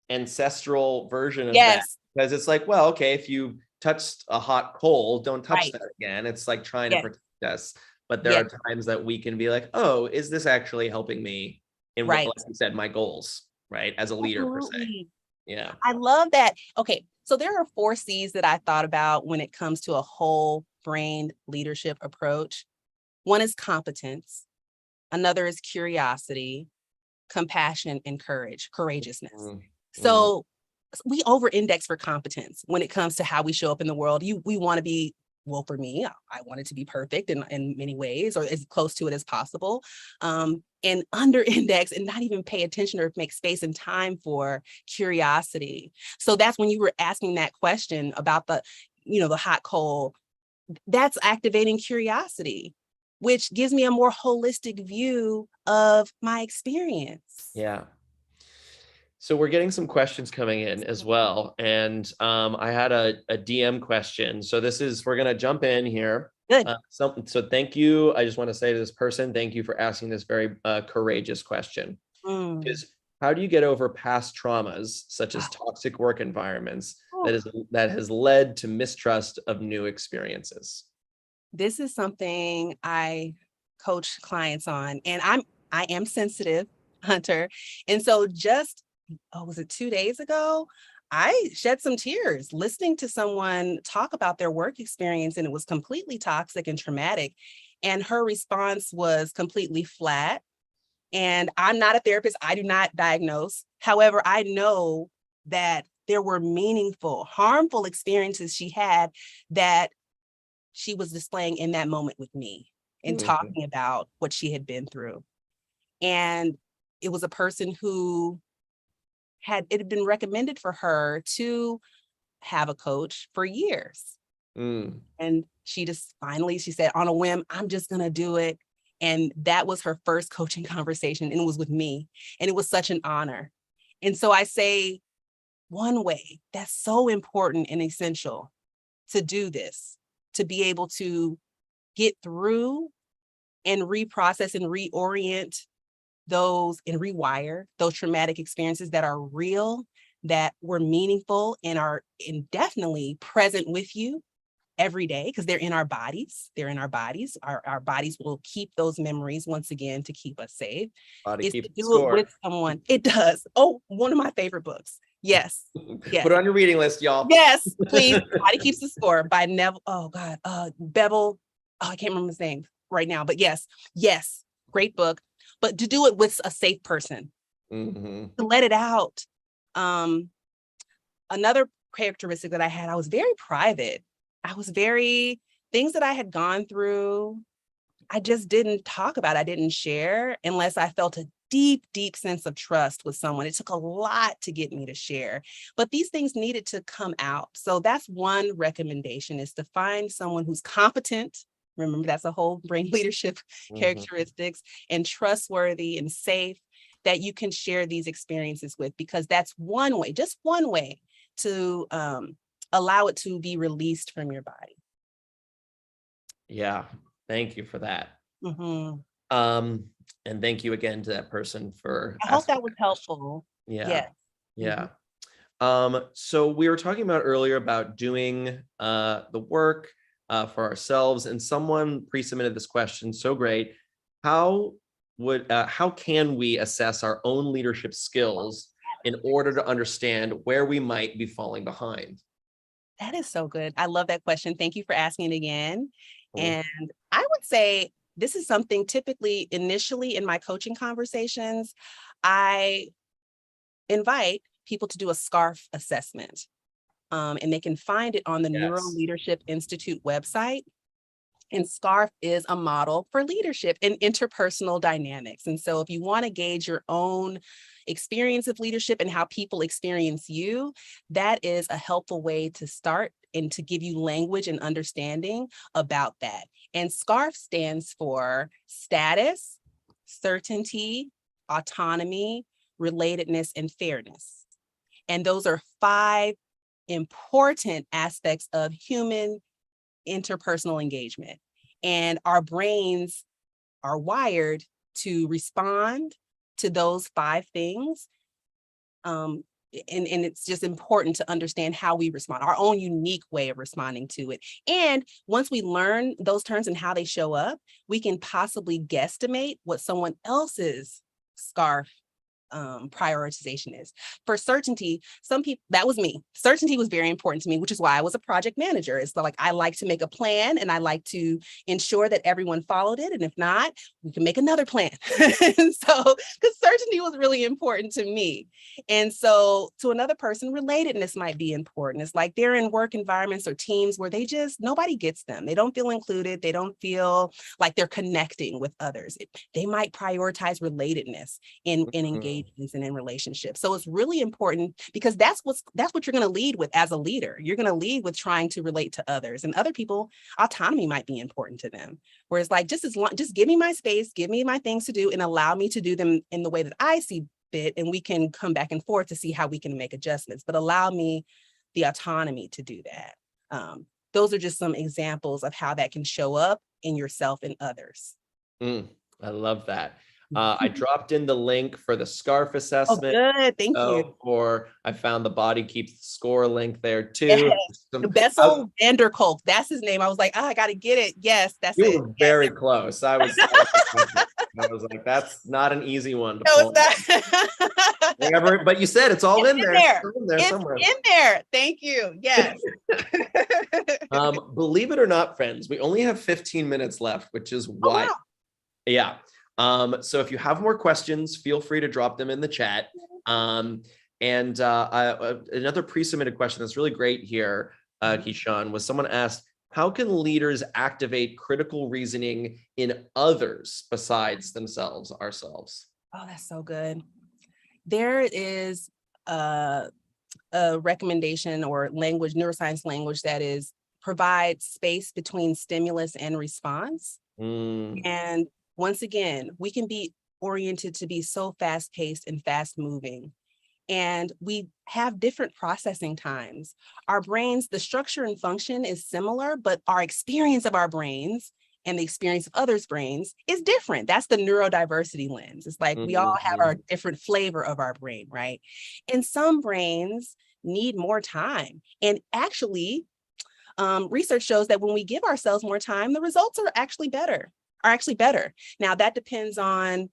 ancestral version of that, Yes. because it's like, well, okay, if you touched a hot coal, don't touch Right. that again. It's like trying to Yes. protect us. But there Yes. are times that we can be like, oh, is this actually helping me in what, Right. like you said, my goals, right? As a leader per se. Absolutely. Yeah. I love that. Okay. So there are 4 C's that I thought about when it comes to a whole brain leadership approach. One is competence. Another is curiosity, compassion, and courageousness. Mm, So we over-index for competence when it comes to how we show up in the world. We want to be, well, for me, I want it to be perfect in many ways, or as close to it as possible. And under-index and not even pay attention or make space and time for curiosity. So that's when you were asking that question about the hot coal, that's activating curiosity, which gives me a more holistic view of my experience. Yeah. So we're getting some questions coming in as well. And I had a DM question. So we're going to jump in here. Good. So thank you. I just want to say to this person, thank you for asking this very courageous question. Is how do you get over past traumas, such as toxic work environments, that has led to mistrust of new experiences? This is something I coach clients on, and I am sensitive, Hunter. And so was it 2 days ago? I shed some tears listening to someone talk about their work experience, and it was completely toxic and traumatic. And her response was completely flat. And I'm not a therapist. I do not diagnose. However, I know that there were meaningful, harmful experiences she had that she was displaying in that moment with me and talking about what she had been through. And it was a person who it had been recommended for her to have a coach for years. And she said, on a whim, I'm just going to do it. And that was her first coaching conversation, and it was with me. And it was such an honor. And so I say, one way that's so important and essential to do this, to be able to get through and reprocess and reorient those and rewire those traumatic experiences that are real, that were meaningful and are indefinitely present with you every day, because they're in our bodies. They're in our bodies. Our bodies will keep those memories once again to keep us safe. Body Is keeps to the do it score. with someone. It does. Oh, one of my favorite books. Yes. Yes. Put it on your reading list, y'all. Yes, please. Body Keeps the Score by Neville. Oh God. Bevel. Oh, I can't remember his name right now, but yes, yes, great book. But to do it with a safe person, Mm-hmm. to let it out. Another characteristic that I was very private. I was very, things that I had gone through, I just didn't talk about. I didn't share unless I felt a deep, deep sense of trust with someone. It took a lot to get me to share, but these things needed to come out. So that's one recommendation, is to find someone who's competent. Remember, that's a whole brain leadership characteristics, and trustworthy and safe, that you can share these experiences with, because that's one way, just one way to allow it to be released from your body. Yeah. Thank you for that. Mhm. And thank you again to that person for I hope asking that was that question. helpful. Yeah. Yes. Yeah. So we were talking about earlier about doing the work for ourselves, and someone pre-submitted this question. So great. How can we assess our own leadership skills in order to understand where we might be falling behind? That is so good. I love that question. Thank you for asking it again. Cool. And I would say this is something typically initially in my coaching conversations, I invite people to do a SCARF assessment. And they can find it on the Neuro Yes. Leadership Institute website. And SCARF is a model for leadership and interpersonal dynamics. And so if you want to gauge your own experience of leadership and how people experience you, that is a helpful way to start and to give you language and understanding about that. And SCARF stands for status, certainty, autonomy, relatedness, and fairness. And those are 5 important aspects of human interpersonal engagement. And our brains are wired to respond to those 5 things. And it's just important to understand how we respond, our own unique way of responding to it. And once we learn those terms and how they show up, we can possibly guesstimate what someone else's SCARF prioritization is. For certainty, some people, that was me. Certainty was very important to me, which is why I was a project manager. It's like, I like to make a plan and I like to ensure that everyone followed it. And if not, we can make another plan. And so, because certainty was really important to me. And so to another person, relatedness might be important. It's like they're in work environments or teams where nobody gets them. They don't feel included. They don't feel like they're connecting with others. They might prioritize relatedness in engagements and in relationships. So it's really important, because that's what you're going to lead with as a leader. You're going to lead with trying to relate to others, and other people, autonomy might be important to them. Whereas like, just give me my space, give me my things to do, and allow me to do them in the way that I see fit. And we can come back and forth to see how we can make adjustments, but allow me the autonomy to do that. Those are just some examples of how that can show up in yourself and others. I love that. I dropped in the link for the SCARF Oh, assessment. good. Thank you. I found the Body Keeps the Score link there too. Yes. Bessel van der Kolk, that's his name. I was like, I got to get it. Yes, that's You it. were very close. I was like, that's not an easy one to No, pull. it's not. Whatever, but you said it's all It's in there. It's in there It's somewhere. in there. Thank you. Yes. Believe it or not, friends, we only have 15 minutes left, which is why. Oh, wow. Yeah. So if you have more questions, feel free to drop them in the chat. Another pre-submitted question that's really great here, Keshawn, was someone asked, how can leaders activate critical reasoning in others besides ourselves? Oh, that's so good. There is a recommendation or language, neuroscience language, that is provide space between stimulus and response. And once again, we can be oriented to be so fast-paced and fast-moving. And we have different processing times. Our brains, the structure and function is similar, but our experience of our brains and the experience of others' brains is different. That's the neurodiversity lens. It's like we all have our different flavor of our brain, right? And some brains need more time. And actually, research shows that when we give ourselves more time, the results are actually better. Now, that depends on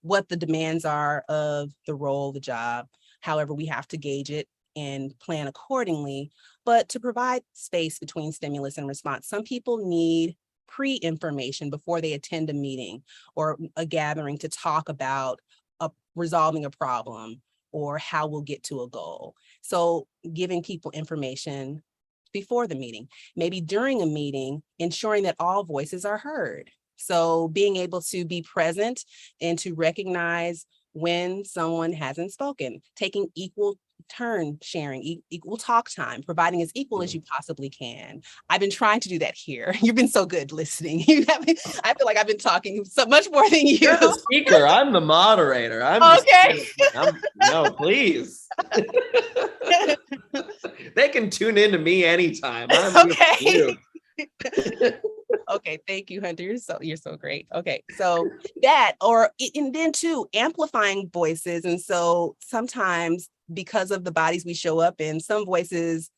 what the demands are of the role, the job. However, we have to gauge it and plan accordingly. But to provide space between stimulus and response, some people need pre-information before they attend a meeting or a gathering to talk about resolving a problem or how we'll get to a goal. So giving people information before the meeting, maybe during a meeting, ensuring that all voices are heard. So being able to be present and to recognize when someone hasn't spoken, taking equal turn sharing, equal talk time, providing as equal as you possibly can. I've been trying to do that here. You've been so good listening. I feel like I've been talking so much more than you. You're the speaker. I'm the moderator. Okay. No, please. They can tune in to me anytime. I'm okay. Okay, thank you, Hunter. You're so great. Okay, so that, and then too, amplifying voices. And so sometimes because of the bodies we show up in, some voices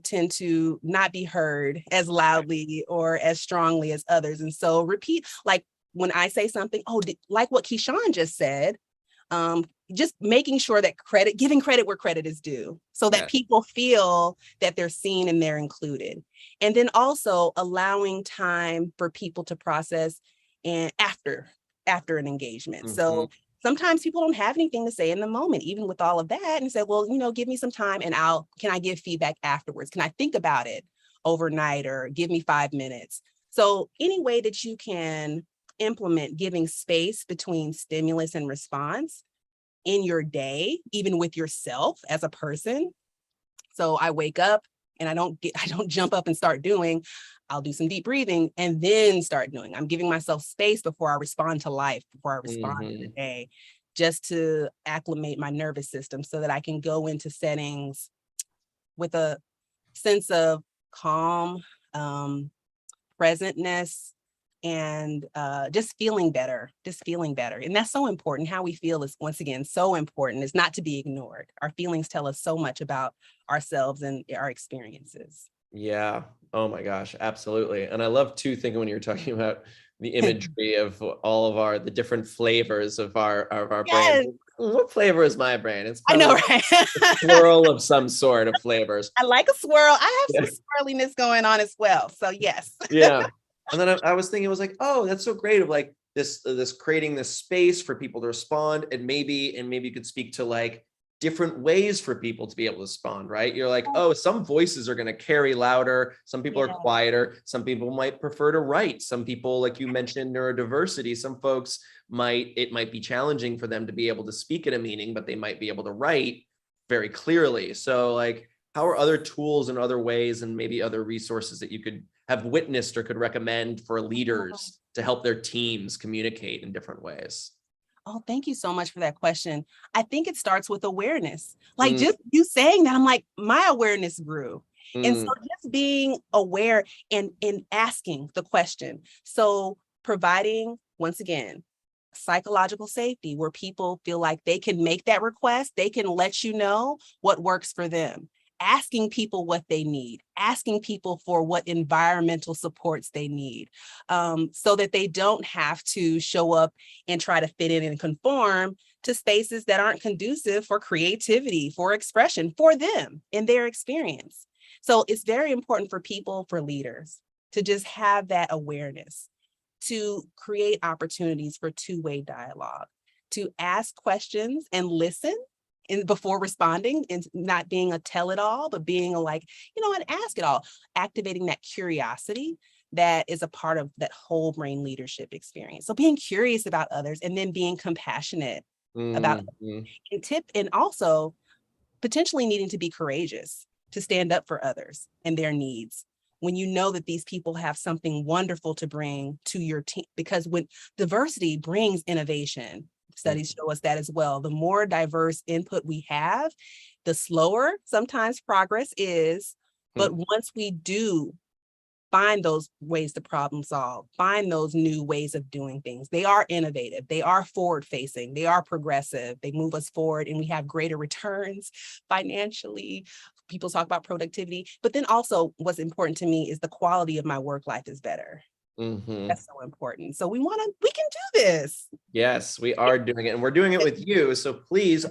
tend to not be heard as loudly or as strongly as others. And so repeat, like when I say something, like what Keshawn just said, just making sure that giving credit where credit is due so that people feel that they're seen and they're included. And then also allowing time for people to process and after an engagement. So sometimes people don't have anything to say in the moment, even with all of that, and say, well, give me some time and can I give feedback afterwards? Can I think about it overnight or give me 5 minutes? So any way that you can implement giving space between stimulus and response in your day, even with yourself as a person. So I wake up and I don't jump up and start doing. I'll do some deep breathing and then start doing. I'm giving myself space before I respond to life, before I respond to the day, just to acclimate my nervous system so that I can go into settings with a sense of calm, presentness, and just feeling better. And that's so important. How we feel is, once again, so important. It's not to be ignored. Our feelings tell us so much about ourselves and our experiences. Yeah. Oh my gosh. Absolutely. And I love too thinking when you're talking about the imagery of all of the different flavors of our brand. What flavor is my brand? It's I know, right? A swirl of some sort of flavors. I like a swirl. I have some swirliness going on as well. So yes. Yeah. And then I was thinking, it was like, oh, that's so great of like this creating this space for people to respond, and maybe you could speak to like different ways for people to be able to respond, right? You're like, oh, some voices are going to carry louder. Some people are quieter. Some people might prefer to write. Some people, like you mentioned, neurodiversity. Some folks it might be challenging for them to be able to speak at a meeting, but they might be able to write very clearly. So like, how are other tools and other ways and maybe other resources that you could have witnessed or could recommend for leaders to help their teams communicate in different ways? Oh, thank you so much for that question. I think it starts with awareness. Like just you saying that, I'm like, my awareness grew. And so just being aware and asking the question. So providing, once again, psychological safety where people feel like they can make that request. They can let you know what works for them. Asking people what they need, asking people for what environmental supports they need, so that they don't have to show up and try to fit in and conform to spaces that aren't conducive for creativity, for expression, for them in their experience. So it's very important for people, for leaders, to just have that awareness, to create opportunities for two-way dialogue, to ask questions and listen before responding, and not being a tell-it-all, but being a like, and ask it all, activating that curiosity that is a part of that whole brain leadership experience. So being curious about others and then being compassionate about and also potentially needing to be courageous to stand up for others and their needs. When you know that these people have something wonderful to bring to your team, because when diversity brings innovation, studies show us that as well. The more diverse input we have, the slower sometimes progress is. But once we do find those ways to problem solve, find those new ways of doing things. They are innovative, they are forward facing, they are progressive, they move us forward, and we have greater returns financially. People talk about productivity, but then also what's important to me is the quality of my work life is better. That's so important. So we can do this. Yes, we are doing it, and we're doing it with you. So please,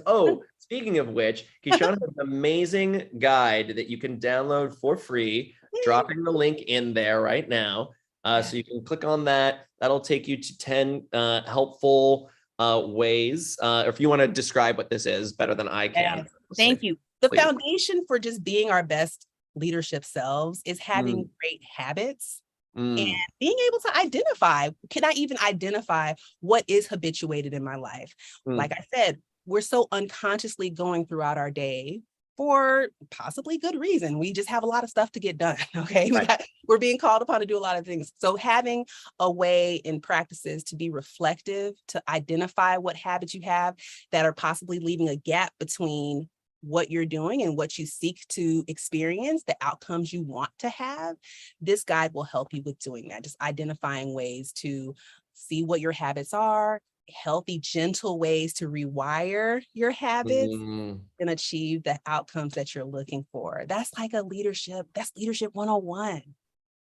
speaking of which, Keshawn has an amazing guide that you can download for free, dropping the link in there right now. So you can click on that. That'll take you to 10 helpful ways. Or if you want to describe what this is better than I can. Yes. Thank you. The Please. foundation for just being our best leadership selves is having great habits and being able to identify. Can I even identify what is habituated in my life? Like I said, we're so unconsciously going throughout our day for possibly good reason. We just have a lot of stuff to get done. Okay. Right. We're being called upon to do a lot of things. So having a way in practices to be reflective, to identify what habits you have that are possibly leaving a gap between what you're doing and what you seek to experience, the outcomes you want to have, this guide will help you with doing that. Just identifying ways to see what your habits are, healthy, gentle ways to rewire your habits and achieve the outcomes that you're looking for. That's like that's leadership 101,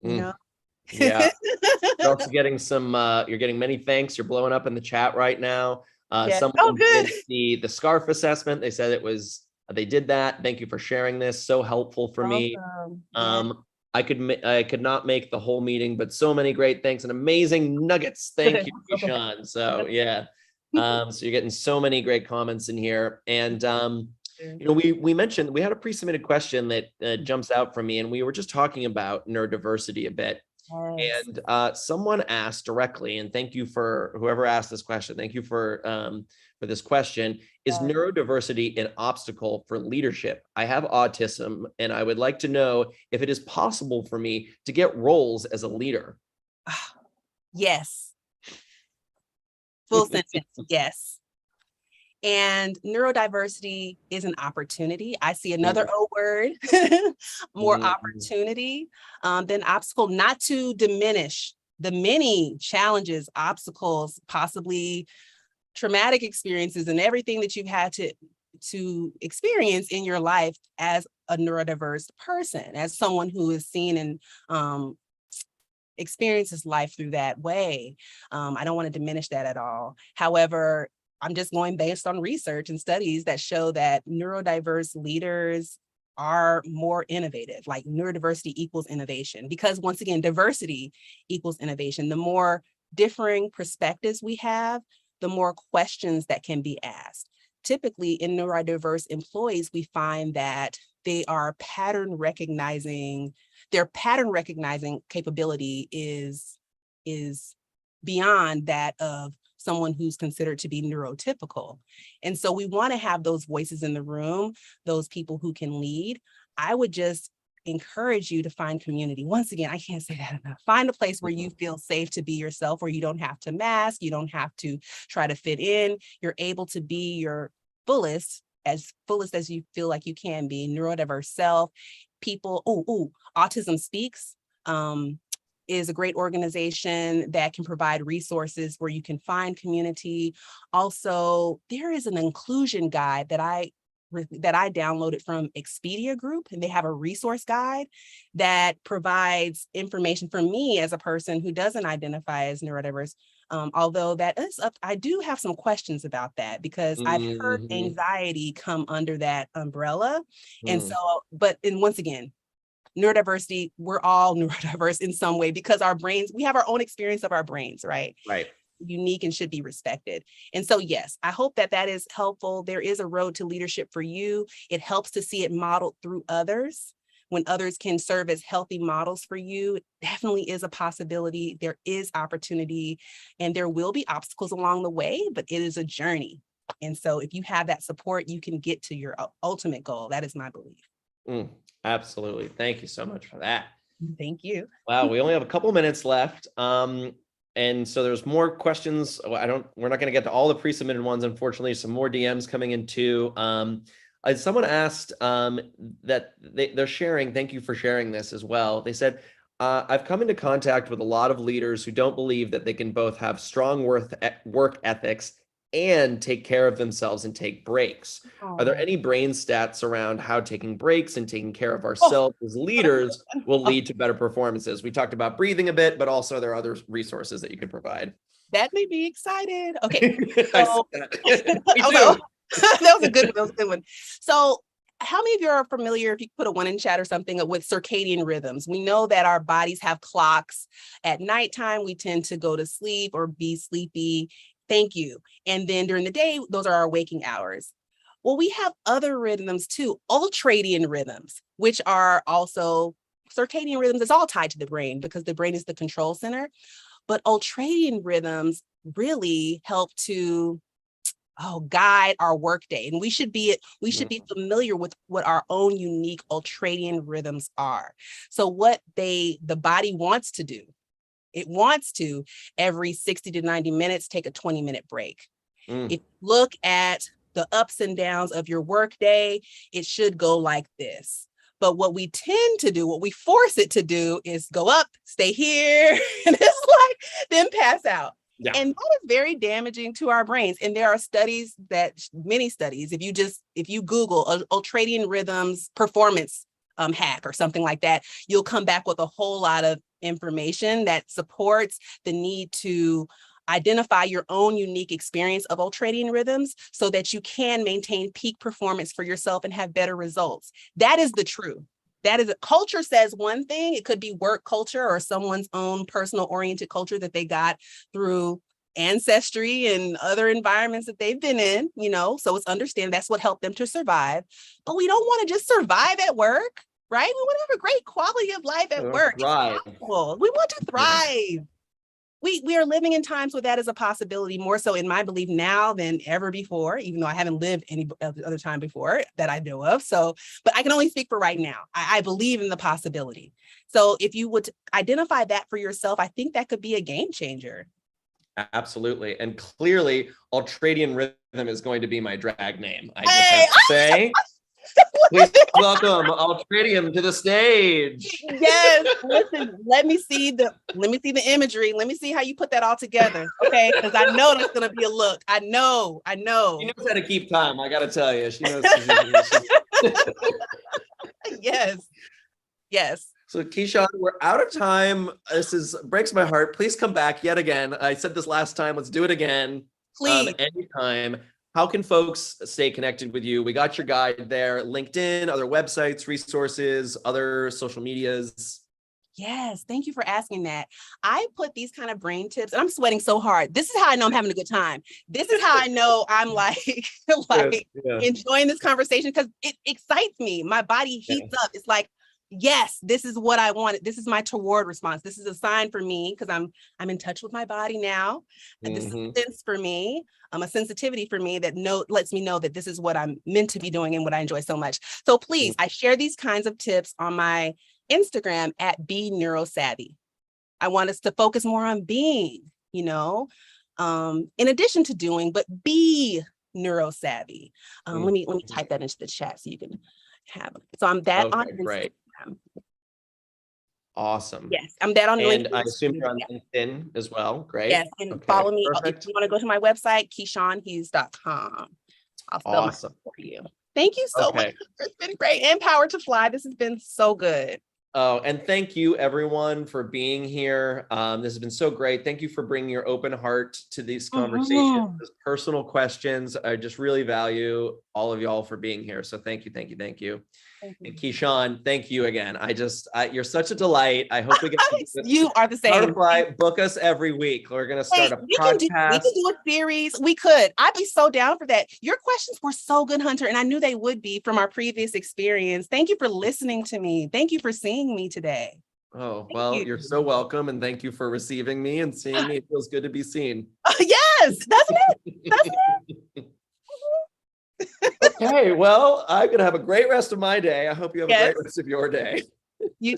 you know? Yeah. You're also getting you're getting many thanks. You're blowing up in the chat right now. Someone did the scarf assessment. They said they did that. Thank you for sharing this. So helpful for me. I could not make the whole meeting, but so many great thanks and amazing nuggets. Thank you, Keshawn. So yeah. So you're getting so many great comments in here. And we mentioned we had a pre-submitted question that jumps out from me, and we were just talking about neurodiversity a bit. And someone asked directly, and thank you for whoever asked this question. Thank you for this question. Is neurodiversity an obstacle for leadership? I have autism, and I would like to know if it is possible for me to get roles as a leader. Yes. Full sentence, yes. And neurodiversity is an opportunity. I see another O word, more opportunity than obstacle, not to diminish the many challenges, obstacles, possibly traumatic experiences and everything that you've had to experience in your life as a neurodiverse person, as someone who is seen and experiences life through that way. I don't want to diminish that at all. However, I'm just going based on research and studies that show that neurodiverse leaders are more innovative, like neurodiversity equals innovation, because once again, diversity equals innovation. The more differing perspectives we have, the more questions that can be asked. Typically in neurodiverse employees, we find that they are their pattern recognizing capability is beyond that of someone who's considered to be neurotypical. And so we want to have those voices in the room, those people who can lead. I would just encourage you to find community. Once again, I can't say that enough. Find a place where you feel safe to be yourself, where you don't have to mask, you don't have to try to fit in. You're able to be your fullest as you feel like you can be, neurodiverse self. People, Autism Speaks is a great organization that can provide resources where you can find community. Also, there is an inclusion guide that I downloaded from Expedia Group, and they have a resource guide that provides information for me as a person who doesn't identify as neurodiverse. Although that is up, I do have some questions about that because I've heard anxiety come under that umbrella. And so, and once again, neurodiversity, we're all neurodiverse in some way because our brains, we have our own experience of our brains, right? Right. Unique and should be respected. And so, yes, I hope that is helpful. There is a road to leadership for you. It helps to see it modeled through others. When others can serve as healthy models for you, it definitely is a possibility. There is opportunity and there will be obstacles along the way, but it is a journey. And so if you have that support, you can get to your ultimate goal. That is my belief. Absolutely. Thank you so much for that. Thank you. Wow, we only have a couple minutes left. And so there's more questions. We're not going to get to all the pre-submitted ones, unfortunately. Some more DMs coming in too. Someone asked that they're sharing. Thank you for sharing this as well. They said, I've come into contact with a lot of leaders who don't believe that they can both have strong work ethics and take care of themselves and take breaks. Are there Oh, any brain stats around how taking breaks and taking care of oh, ourselves as leaders will lead to better performances? We talked about breathing a bit, but also there are other resources that you can provide. that made me excited. Okay, I see so that. Me oh, too. that was a good one. That was a good one. So, how many of you are familiar, if you put a one in chat or something, with circadian rhythms? We know that our bodies have clocks. At nighttime, we tend to go to sleep or be sleepy. Thank you. And then during the day, those are our waking hours. Well, we have other rhythms too, ultradian rhythms, which are also circadian rhythms. It's all tied to the brain because the brain is the control center. But ultradian rhythms really help to guide our workday. And we should be familiar with what our own unique ultradian rhythms are. So what the body wants to do, it wants to every 60 to 90 minutes take a 20-minute break. Mm. If you look at the ups and downs of your workday, it should go like this. But what we tend to do, what we force it to do is go up, stay here, and it's like, then pass out. Yeah. And that is very damaging to our brains. And there are many studies, if you Google ultradian rhythms performance hack or something like that, you'll come back with a whole lot of information that supports the need to identify your own unique experience of ultradian rhythms so that you can maintain peak performance for yourself and have better results. That is the truth. That is, culture says one thing. It could be work culture or someone's own personal oriented culture that they got through ancestry and other environments that they've been in, so it's understand that's what helped them to survive. But we don't want to just survive at work, right? We want to have a great quality of life at work. Thrive. We want to thrive. We are living in times where that is a possibility, more so in my belief now than ever before, even though I haven't lived any other time before that I know of. So, but I can only speak for right now. I believe in the possibility. So if you would identify that for yourself, I think that could be a game changer. Absolutely. And clearly, ultradian rhythm is going to be my drag name. I just have to say. Please welcome ultradian to the stage. Yes, listen, let me see the imagery. Let me see how you put that all together. Okay, because I know that's gonna be a look. I know. She knows how to keep time. I gotta tell you, she knows. Yes. So Keshawn, we're out of time. This breaks my heart. Please come back yet again. I said this last time. Let's do it again. Please. Anytime. How can folks stay connected with you? We got your guide there. LinkedIn, other websites, resources, other social medias. Yes, thank you for asking that. I put these kind of brain tips, and I'm sweating so hard. This is how I know I'm having a good time. This is how I know I'm enjoying this conversation because it excites me. My body heats up. It's like, yes, this is what I wanted. This is my toward response. This is a sign for me because I'm in touch with my body now. This is a sense for me, a sensitivity for me that lets me know that this is what I'm meant to be doing and what I enjoy so much. So please, I share these kinds of tips on my Instagram at Be Neurosavvy. I want us to focus more on being, in addition to doing, but be neurosavvy. Let me type that into the chat so you can have it. So I'm that on Instagram. Great. Awesome. Yes, I'm that on LinkedIn. And I assume you're on LinkedIn as well. Great. Yes, and follow me. Perfect. If you want to go to my website, KeshawnHughes.com. I'll spell awesome for you. Thank you so much. It's been great. And Power to Fly. This has been so good. Oh, and thank you everyone for being here. This has been so great. Thank you for bringing your open heart to these conversations, these personal questions. I just really value all of y'all for being here. So thank you. And Keshawn, thank you again. You're such a delight. I hope we get you are the same. Butterfly, book us every week. We're gonna start a podcast. We can do a series. We could. I'd be so down for that. Your questions were so good, Hunter, and I knew they would be from our previous experience. Thank you for listening to me. Thank you for seeing me today. Oh, well, you're so welcome, and thank you for receiving me and seeing me. It feels good to be seen. Yes, doesn't it? Okay, well, I'm gonna have a great rest of my day. I hope you have a great rest of your day. You